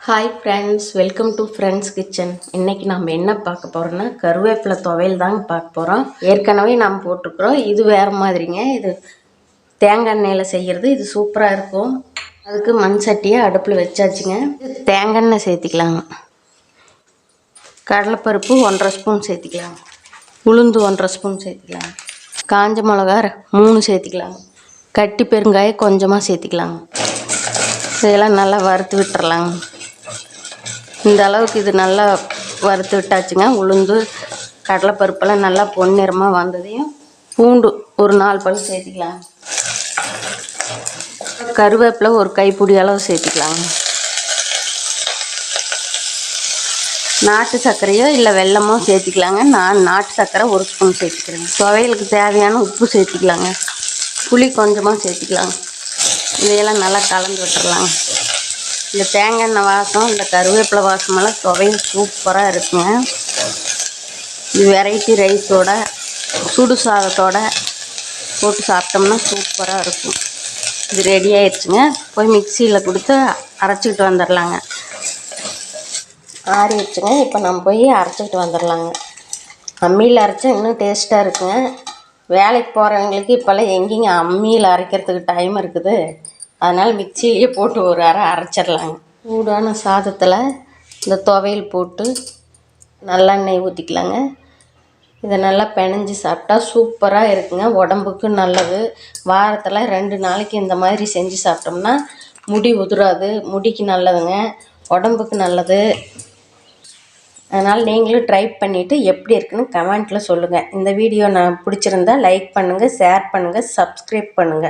Hi friends, welcome to friends kitchen. இன்றைக்கி நம்ம என்ன பார்க்க போகிறோன்னா கருவேப்பிலை துவையல் தாங்க பார்க்க போகிறோம். ஏற்கனவே நம்ம போட்டிருக்குறோம். இது வேறு மாதிரிங்க. இது தேங்காய் எண்ணெயில் செய்கிறது. இது சூப்பராக இருக்கும். அதுக்கு மண் சட்டியை அடுப்பில் வச்சாச்சுங்க. தேங்காய் எண்ணெய் சேர்த்திக்கலாங்க. கடலைப்பருப்பு 1.5 ஸ்பூன் சேர்த்திக்கலாங்க. உளுந்து 1.5 ஸ்பூன் சேர்த்திக்கலாங்க. காஞ்ச மிளகா 3 சேர்த்திக்கலாங்க. கட்டி பெருங்காயம் கொஞ்சமாக சேர்த்திக்கலாங்க. இதெல்லாம் நல்லா வறுத்து விட்டுறலாங்க. இந்த அளவுக்கு இது நல்லா வறுத்து விட்டாச்சுங்க. உளுந்து கடலைப்பருப்பெல்லாம் நல்லா பொன்னிறமாக வந்ததையும் பூண்டு ஒரு 4 பல் சேர்த்திக்கலாங்க. கருவேப்பிலை ஒரு கைப்பிடி அளவு சேர்த்திக்கலாங்க. நாட்டு சர்க்கரையோ இல்லை வெல்லமோ சேர்த்திக்கலாங்க. நான் நாட்டு சர்க்கரை 1 ஸ்பூன் சேர்த்திக்கிறேங்க. துவையலுக்கு தேவையான உப்பு சேர்த்திக்கலாங்க. புளி கொஞ்சமாக சேர்த்திக்கலாங்க. இதையெல்லாம் நல்லா கலந்து விட்டுறலாங்க. இந்த தேங்காய் எண்ணெய் வாசம், இந்த கருவேப்பிலை வாசமெல்லாம் துவையல் சூப்பராக இருக்குங்க. இது வெரைட்டி ரைஸோட சுடு சாதத்தோட போட்டு சாப்பிட்டோம்னா சூப்பராக இருக்கும். இது ரெடி ஆயிடுச்சுங்க. போய் மிக்சியில் கொடுத்து அரைச்சிக்கிட்டு வந்துடலாங்க. ஆறிடுச்சுங்க. இப்போ நம்ம போய் அரைச்சிக்கிட்டு வந்துடலாங்க. அம்மியில் அரைச்சா இன்னும் டேஸ்ட்டாக இருக்குங்க. வேலைக்கு போகிறவங்களுக்கு இப்போல்லாம் எங்கேங்க அம்மியில் அரைக்கிறதுக்கு டைம் இருக்குது. அதனால் மிக்சியிலேயே போட்டு ஒரு அரைச்சிடலாங்க. சூடான சாதத்தில் இந்த துவையல் போட்டு நல்லெண்ணெய் ஊற்றிக்கலாங்க. இதை நல்லா பிணைஞ்சி சாப்பிட்டா சூப்பராக இருக்குங்க. உடம்புக்கு நல்லது. வாரத்தில் 2 நாளைக்கு இந்த மாதிரி செஞ்சு சாப்பிட்டோம்னா முடி உதிராது. முடிக்கு நல்லதுங்க, உடம்புக்கு நல்லது. அதனால் நீங்களும் ட்ரை பண்ணிவிட்டு எப்படி இருக்குன்னு கமெண்ட்டில் சொல்லுங்கள். இந்த வீடியோ நான் பிடிச்சிருந்தா லைக் பண்ணுங்கள், ஷேர் பண்ணுங்கள், சப்ஸ்கிரைப் பண்ணுங்கள்.